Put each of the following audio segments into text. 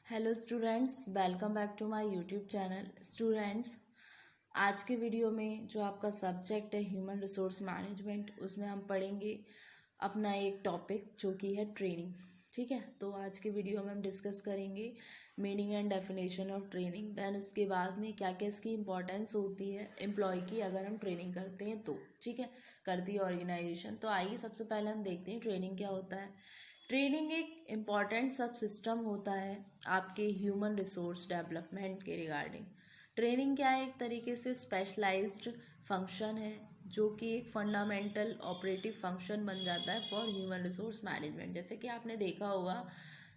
Hello students, welcome back to my YouTube channel. Students, आज के video में जो आपका सब्जेक्ट है ह्यूमन रिसोर्स मैनेजमेंट, उसमें हम पढ़ेंगे अपना एक टॉपिक जो कि है ट्रेनिंग। ठीक है, तो आज के वीडियो में हम डिस्कस करेंगे meaning and definition of training. Then उसके बाद में क्या क्या इसकी इंपॉर्टेंस होती है एम्प्लॉय की अगर हम ट्रेनिंग करते हैं तो। ठीक है, करती है ऑर्गेनाइजेशन। तो आइए सबसे पहले हम देखते हैं ट्रेनिंग क्या होता है। ट्रेनिंग एक इम्पॉर्टेंट सब सिस्टम होता है आपके ह्यूमन रिसोर्स डेवलपमेंट के रिगार्डिंग। ट्रेनिंग क्या है, एक तरीके से स्पेशलाइज्ड फंक्शन है जो कि एक फंडामेंटल ऑपरेटिव फंक्शन बन जाता है फॉर ह्यूमन रिसोर्स मैनेजमेंट। जैसे कि आपने देखा होगा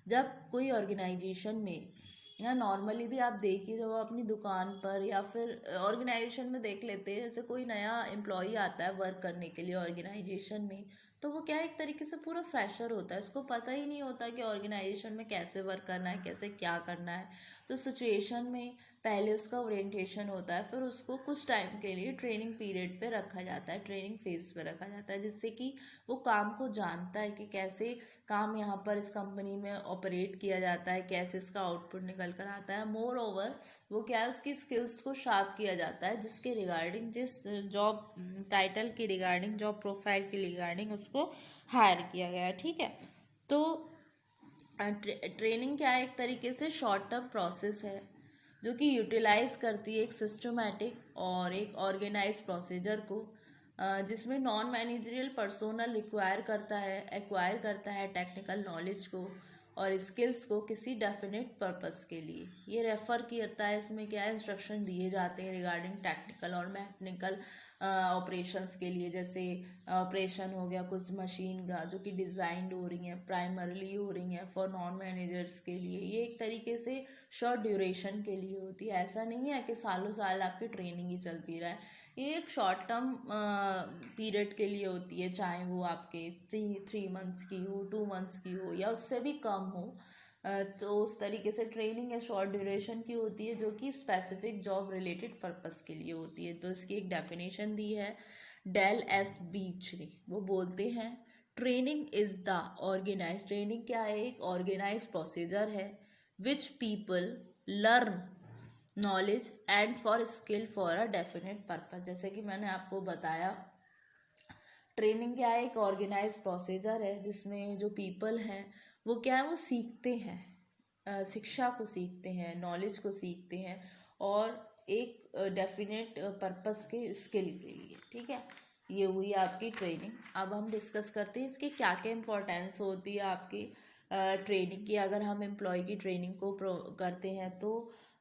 जब कोई ऑर्गेनाइजेशन में या नॉर्मली भी आप देखिए, जब आप अपनी दुकान पर या फिर ऑर्गेनाइजेशन में देख लेते हैं, जैसे कोई नया एम्प्लॉई आता है वर्क करने के लिए ऑर्गेनाइजेशन में, तो वो क्या एक तरीके से पूरा फ्रेशर होता है। इसको पता ही नहीं होता कि ऑर्गेनाइजेशन में कैसे वर्क करना है, कैसे क्या करना है। तो सिचुएशन में पहले उसका ओरिएंटेशन होता है, फिर उसको कुछ टाइम के लिए ट्रेनिंग पीरियड पे रखा जाता है, ट्रेनिंग फेज पे रखा जाता है, जिससे कि वो काम को जानता है कि कैसे काम यहाँ पर इस कंपनी में ऑपरेट किया जाता है, कैसे इसका आउटपुट निकल कर आता है। मोर ओवर वो क्या है, उसकी स्किल्स को शार्प किया जाता है, जिसके रिगार्डिंग, जिस जॉब टाइटल के रिगार्डिंग, जॉब प्रोफाइल के रिगार्डिंग उसको हायर किया गया है। ठीक है, तो ट्रेनिंग क्या है, एक तरीके से शॉर्ट टर्म प्रोसेस है जो कि यूटिलाइज करती है एक सिस्टमैटिक और एक ऑर्गेनाइज प्रोसीजर को, जिसमें नॉन मैनेजरियल पर्सोनल एक्वायर करता है टेक्निकल नॉलेज को और स्किल्स को किसी डेफिनेट पर्पस के लिए। ये रेफर करता है, इसमें क्या है, इंस्ट्रक्शन दिए जाते हैं रिगार्डिंग टेक्निकल और मैकेनिकल ऑपरेशंस के लिए। जैसे ऑपरेशन हो गया कुछ मशीन का जो कि डिज़ाइंड हो रही हैं, प्राइमरली हो रही हैं फॉर नॉन मैनेजर्स के लिए। ये एक तरीके से शॉर्ट ड्यूरेशन के लिए होती है। ऐसा नहीं है कि सालों साल आपकी ट्रेनिंग ही चलती रहे। ये एक शॉर्ट टर्म पीरियड के लिए होती है, चाहे वो आपके 3 मंथ्स की हो, 2 मंथ्स की हो या उससे भी कम हो। तो उस तरीके से ट्रेनिंग है शॉर्ट ड्यूरेशन की होती है, जो कि स्पेसिफिक जॉब रिलेटेड पर्पस के लिए होती है। तो इसकी एक डेफिनेशन दी है डेल एस बीच ने। वो बोलते हैं training is the organise, training क्या है, एक ऑर्गेनाइज प्रोसीजर है which people learn knowledge and for skill for a definite purpose. जैसे कि मैंने आपको बताया, ट्रेनिंग क्या है, एक ऑर्गेनाइज प्रोसीजर है जिसमें जो पीपल हैं वो क्या है, वो सीखते हैं, शिक्षा को सीखते हैं, नॉलेज को सीखते हैं और एक डेफिनेट पर्पस के स्किल के लिए। ठीक है, ये हुई आपकी ट्रेनिंग। अब हम डिस्कस करते हैं इसकी क्या क्या इम्पोर्टेंस होती है आपकी ट्रेनिंग की। अगर हम एम्प्लॉय की ट्रेनिंग को करते हैं तो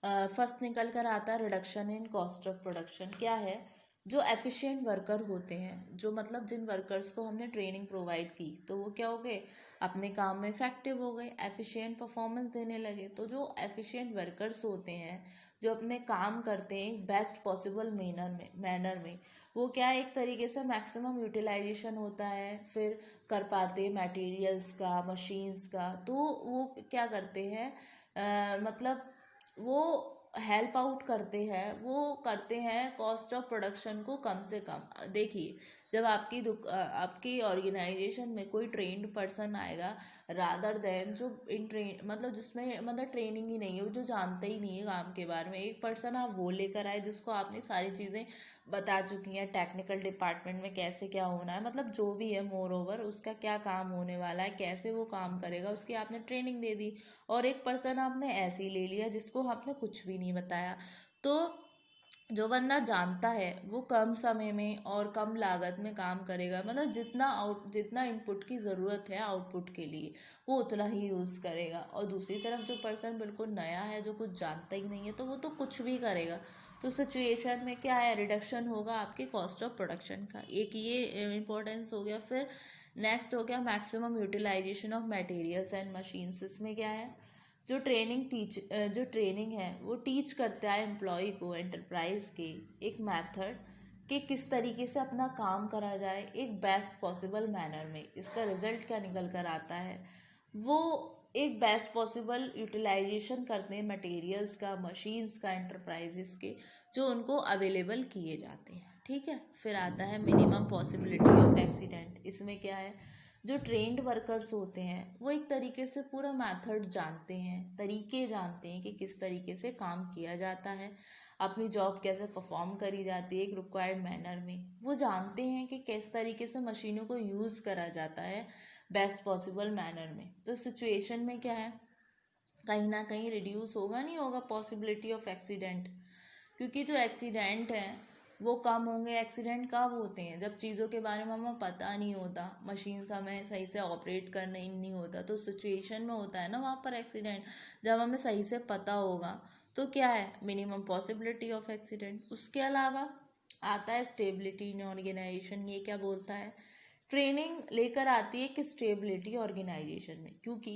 फर्स्ट निकल कर आता है reduction in cost of production. क्या है, जो एफिशिएंट वर्कर होते हैं, जो मतलब जिन वर्कर्स को हमने ट्रेनिंग प्रोवाइड की, तो वो क्या हो गए, अपने काम में इफेक्टिव हो गए, एफिशिएंट परफॉर्मेंस देने लगे। तो जो एफिशिएंट वर्कर्स होते हैं, जो अपने काम करते हैं बेस्ट पॉसिबल मैनर में, वो क्या है, एक तरीके से मैक्सिमम यूटिलाइजेशन होता है, फिर कर पाते हैं मटेरियल्स का, मशीन्स का। तो वो क्या करते हैं, मतलब वो हेल्प आउट करते हैं, वो करते हैं कॉस्ट ऑफ प्रोडक्शन को कम से कम। देखिए, जब आपकी ऑर्गेनाइजेशन में कोई ट्रेंड पर्सन आएगा, रादर देन जो इन ट्रेन मतलब जिसमें मतलब ट्रेनिंग ही नहीं है, वो जो जानते ही नहीं है काम के बारे में, एक पर्सन आप वो लेकर आए जिसको आपने सारी चीज़ें बता चुकी हैं, टेक्निकल डिपार्टमेंट में कैसे क्या होना है, मतलब जो भी है, मोर ओवर उसका क्या काम होने वाला है, कैसे वो काम करेगा, उसकी आपने ट्रेनिंग दे दी। और एक पर्सन आपने ऐसे ही ले लिया जिसको आपने कुछ भी नहीं बताया। तो जो बंदा जानता है वो कम समय में और कम लागत में काम करेगा, मतलब जितना इनपुट की ज़रूरत है आउटपुट के लिए, वो उतना ही यूज़ करेगा। और दूसरी तरफ जो पर्सन बिल्कुल नया है, जो कुछ जानता ही नहीं है, तो वो तो कुछ भी करेगा। तो सिचुएशन में क्या है, रिडक्शन होगा आपके कॉस्ट ऑफ प्रोडक्शन का। एक ये इम्पोर्टेंस हो गया। फिर नेक्स्ट हो गया maximum utilisation of materials and machines. इसमें क्या है, जो ट्रेनिंग है वो टीच करता है एम्प्लॉय को एंटरप्राइज के एक मेथड कि किस तरीके से अपना काम करा जाए एक बेस्ट पॉसिबल मैनर में। इसका रिजल्ट क्या निकल कर आता है, वो एक बेस्ट पॉसिबल यूटिलाइजेशन करते हैं मटेरियल्स का, मशीन्स का, एंटरप्राइजेस के, जो उनको अवेलेबल किए जाते हैं। ठीक है, फिर आता है मिनिमम पॉसिबिलिटी ऑफ एक्सीडेंट। इसमें क्या है, जो ट्रेंड वर्कर्स होते हैं वो एक तरीके से पूरा मेथड जानते हैं, तरीके जानते हैं कि किस तरीके से काम किया जाता है, अपनी जॉब कैसे परफॉर्म करी जाती है एक रिक्वायर्ड मैनर में। वो जानते हैं कि किस तरीके से मशीनों को यूज़ करा जाता है बेस्ट पॉसिबल मैनर में। तो सिचुएशन में क्या है, कहीं ना कहीं रिड्यूस होगा, नहीं होगा पॉसिबिलिटी ऑफ एक्सीडेंट, क्योंकि जो एक्सीडेंट है वो कम होंगे। एक्सीडेंट कब होते हैं, जब चीज़ों के बारे में हमें पता नहीं होता, मशीन हमें सही से ऑपरेट करना ही नहीं होता, तो सिचुएशन में होता है ना वहाँ पर एक्सीडेंट। जब हमें सही से पता होगा तो क्या है, मिनिमम पॉसिबिलिटी ऑफ एक्सीडेंट। उसके अलावा आता है स्टेबिलिटी इन ऑर्गेनाइजेशन। ये क्या बोलता है, ट्रेनिंग लेकर आती है कि स्टेबिलिटी ऑर्गेनाइजेशन में, क्योंकि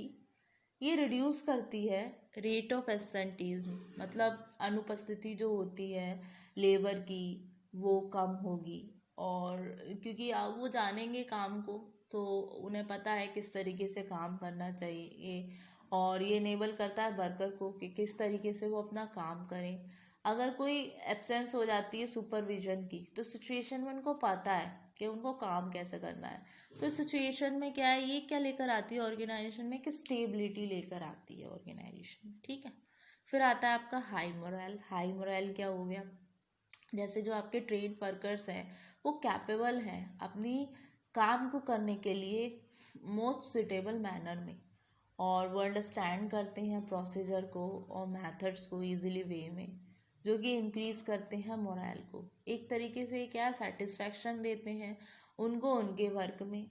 ये रिड्यूस करती है रेट ऑफ एब्सेंटीज्म, मतलब अनुपस्थिति जो होती है लेबर की वो कम होगी। और क्योंकि आप वो जानेंगे काम को तो उन्हें पता है किस तरीके से काम करना चाहिए, और ये इनेबल करता है वर्कर को कि किस तरीके से वो अपना काम करें। अगर कोई एब्सेंस हो जाती है सुपरविजन की तो सिचुएशन में उनको पता है कि उनको काम कैसे करना है। तो सिचुएशन में क्या है, ये क्या लेकर आती है ऑर्गेनाइजेशन में, कि स्टेबिलिटी लेकर आती है ऑर्गेनाइजेशन। ठीक है, फिर आता है आपका हाई मोरल। हाई मोरल क्या हो गया, जैसे जो आपके ट्रेड वर्कर्स हैं वो कैपेबल हैं अपनी काम को करने के लिए मोस्ट सुटेबल मैनर में, और वो अंडरस्टैंड करते हैं प्रोसीजर को और मेथड्स को इजीली वे में, जो कि इंक्रीज करते हैं मोरल को। एक तरीके से क्या सेटिस्फैक्शन देते हैं उनको उनके वर्क में।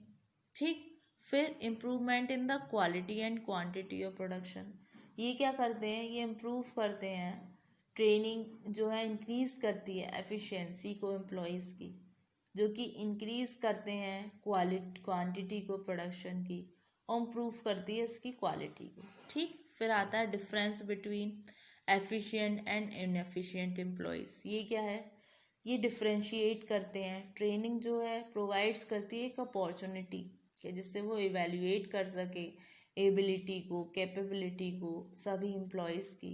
ठीक, फिर improvement in the quality and quantity of production. ये क्या करते हैं, ये इम्प्रूव करते हैं, ट्रेनिंग जो है इंक्रीज करती है एफिशिएंसी को एम्प्लॉयज़ की, जो कि इंक्रीज करते हैं क्वालिटी क्वांटिटी को प्रोडक्शन की, और इम्प्रूव करती है इसकी क्वालिटी को। ठीक, फिर आता है difference between efficient and inefficient employees. ये क्या है, ये डिफ्रेंशिएट करते हैं। ट्रेनिंग जो है प्रोवाइड्स करती है एक अपॉर्चुनिटी कि जिससे वो इवेल्युएट कर सके एबिलिटी को, कैपेबिलिटी को सभी एम्प्लॉयज़ की।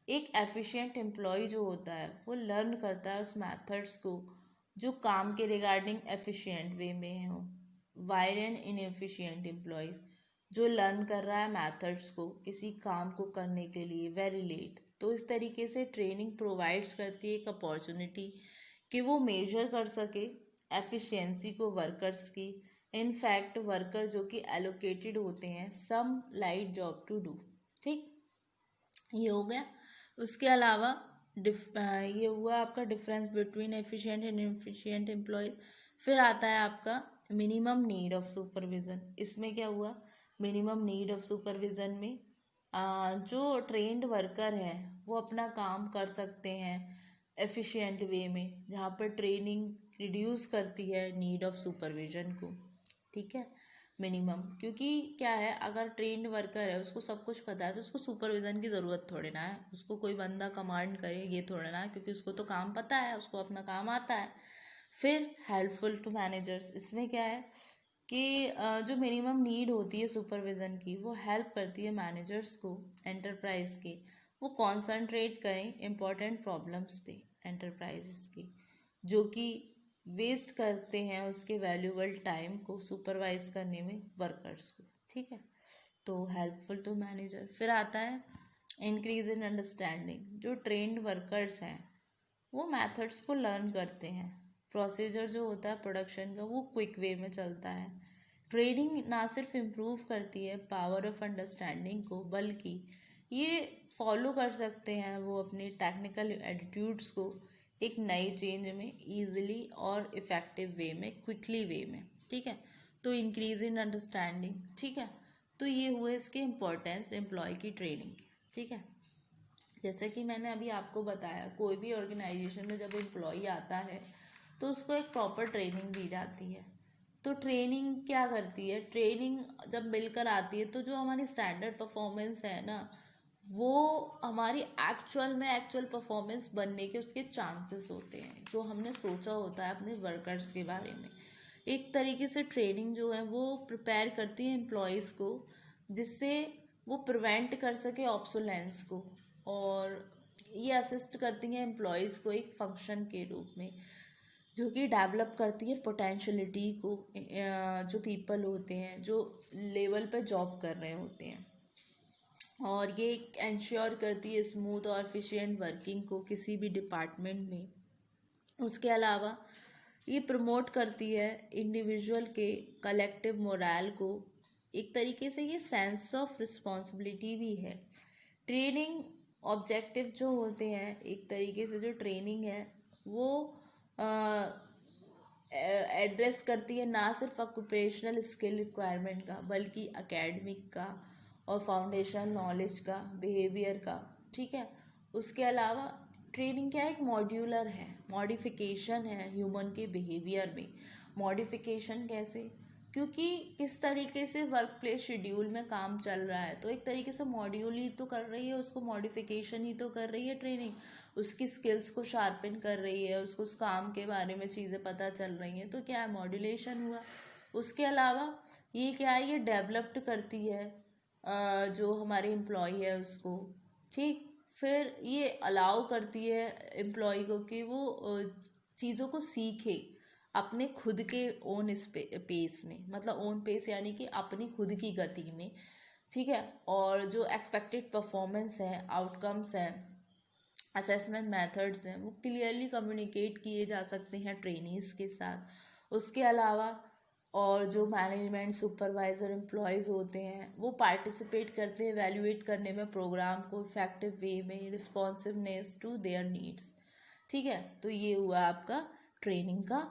एक एफिशिएंट एम्प्लॉय जो होता है वो लर्न करता है उस मेथड्स को जो काम के रिगार्डिंग एफिशिएंट वे में हो, वाइल एन इनएफिशिएंट एम्प्लॉय जो लर्न कर रहा है मेथड्स को किसी काम को करने के लिए वेरी लेट। तो इस तरीके से ट्रेनिंग प्रोवाइड्स करती है एक अपॉर्चुनिटी कि वो मेजर कर सके एफिशिएंसी को वर्कर्स की। इनफैक्ट वर्कर जो कि एलोकेटेड होते हैं some light job to do. ठीक, ये हो गया। उसके अलावा ये हुआ आपका difference between efficient and inefficient employ. फिर आता है आपका मिनिमम नीड ऑफ सुपरविजन। इसमें क्या हुआ, मिनिमम नीड ऑफ सुपरविजन में जो ट्रेंड वर्कर है वो अपना काम कर सकते हैं एफिशिएंट वे में, जहाँ पर ट्रेनिंग रिड्यूस करती है नीड ऑफ सुपरविजन को। ठीक है, मिनिमम, क्योंकि क्या है अगर ट्रेंड वर्कर है उसको सब कुछ पता है तो उसको सुपरविजन की ज़रूरत थोड़ी ना है, उसको कोई बंदा कमांड करे ये थोड़ा ना है, क्योंकि उसको तो काम पता है, उसको अपना काम आता है। फिर हेल्पफुल टू मैनेजर्स। इसमें क्या है कि जो मिनिमम नीड होती है सुपरविज़न की वो हेल्प करती है मैनेजर्स को एंटरप्राइज के, वो कॉन्सनट्रेट करें इम्पोर्टेंट प्रॉब्लम्स पे एंटरप्राइजेस की, जो कि वेस्ट करते हैं उसके वैल्यूबल टाइम को सुपरवाइज करने में वर्कर्स को। ठीक है, तो हेल्पफुल टू मैनेजर। फिर आता है इंक्रीज इन अंडरस्टैंडिंग। जो ट्रेंड वर्कर्स हैं वो मेथड्स को लर्न करते हैं, प्रोसीजर जो होता है प्रोडक्शन का वो क्विक वे में चलता है। ट्रेनिंग ना सिर्फ इम्प्रूव करती है पावर ऑफ अंडरस्टैंडिंग को, बल्कि ये फॉलो कर सकते हैं वो अपने टेक्निकल एटीट्यूड्स को एक नई चेंज में इजीली और इफ़ेक्टिव वे में, क्विकली वे में। ठीक है, तो इंक्रीज इन अंडरस्टैंडिंग। ठीक है, तो ये हुए इसके इम्पोर्टेंस एम्प्लॉय की ट्रेनिंग। ठीक है, जैसे कि मैंने अभी आपको बताया कोई भी ऑर्गेनाइजेशन में जब एम्प्लॉय आता है तो उसको एक प्रॉपर ट्रेनिंग दी जाती है। तो ट्रेनिंग क्या करती है, ट्रेनिंग जब मिलकर आती है तो जो हमारी स्टैंडर्ड परफॉर्मेंस है ना वो हमारी एक्चुअल परफॉर्मेंस बनने के उसके चांसेस होते हैं, जो हमने सोचा होता है अपने वर्कर्स के बारे में। एक तरीके से ट्रेनिंग जो है वो प्रिपेयर करती है एम्प्लॉयज़ को, जिससे वो प्रिवेंट कर सके ऑब्सोलेंस को, और ये असिस्ट करती हैं एम्प्लॉयज़ को एक फंक्शन के रूप में। जो कि डेवलप करती है पोटेंशलिटी को, जो पीपल होते हैं जो लेवल पे जॉब कर रहे होते हैं, और ये इंश्योर करती है स्मूथ और एफिशिएंट वर्किंग को किसी भी डिपार्टमेंट में। उसके अलावा ये प्रमोट करती है इंडिविजुअल के कलेक्टिव मोरल को। एक तरीके से ये सेंस ऑफ रिस्पॉन्सिबिलिटी भी है। ट्रेनिंग ऑब्जेक्टिव जो होते हैं, एक तरीके से जो ट्रेनिंग है वो एड्रेस करती है ना सिर्फ ऑक्यूपेशनल स्किल रिक्वायरमेंट का, बल्कि एकेडमिक का और फाउंडेशनल नॉलेज का, बिहेवियर का। ठीक है। उसके अलावा ट्रेनिंग क्या है, एक मॉड्यूलर है, मॉडिफिकेशन है ह्यूमन के बिहेवियर में। मॉडिफिकेशन कैसे, क्योंकि किस तरीके से वर्क प्लेस शेड्यूल में काम चल रहा है, तो एक तरीके से मॉड्यूल ही तो कर रही है, उसको मॉडिफिकेशन ही तो कर रही है ट्रेनिंग। उसकी स्किल्स को शार्पन कर रही है, उसको उस काम के बारे में चीज़ें पता चल रही हैं, तो क्या है, मॉड्यूलेशन हुआ। उसके अलावा ये क्या है, ये डेवलप्ड करती है जो हमारे एम्प्लॉय है उसको। ठीक। फिर ये अलाउ करती है एम्प्लॉय को कि वो चीज़ों को सीखे अपने खुद के ओन पेस में, मतलब ओन पेस यानी कि अपनी खुद की गति में। ठीक है। और जो एक्सपेक्टेड परफॉर्मेंस है, आउटकम्स हैं, असेसमेंट मेथड्स हैं, वो क्लियरली कम्युनिकेट किए जा सकते हैं ट्रेनीज़ के साथ। उसके अलावा और जो मैनेजमेंट सुपरवाइज़र एम्प्लॉयज़ होते हैं वो पार्टिसिपेट करते हैं एवेल्युएट करने में प्रोग्राम को इफ़ेक्टिव वे में, रिस्पॉन्सिवनेस टू देयर नीड्स। ठीक है। तो ये हुआ आपका ट्रेनिंग का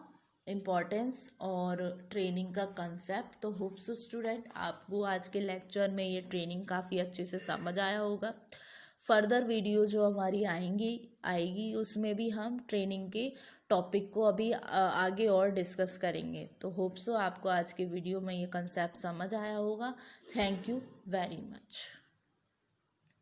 इम्पॉर्टेंस और ट्रेनिंग का कंसेप्ट। तो होप सो स्टूडेंट आपको आज के लेक्चर में ये ट्रेनिंग काफ़ी अच्छे से समझ आया होगा। फर्दर वीडियो जो हमारी आएगी उसमें भी हम ट्रेनिंग के टॉपिक को अभी आगे और डिस्कस करेंगे। तो होप सो आपको आज के वीडियो में ये कंसेप्ट समझ आया होगा। Thank you very much.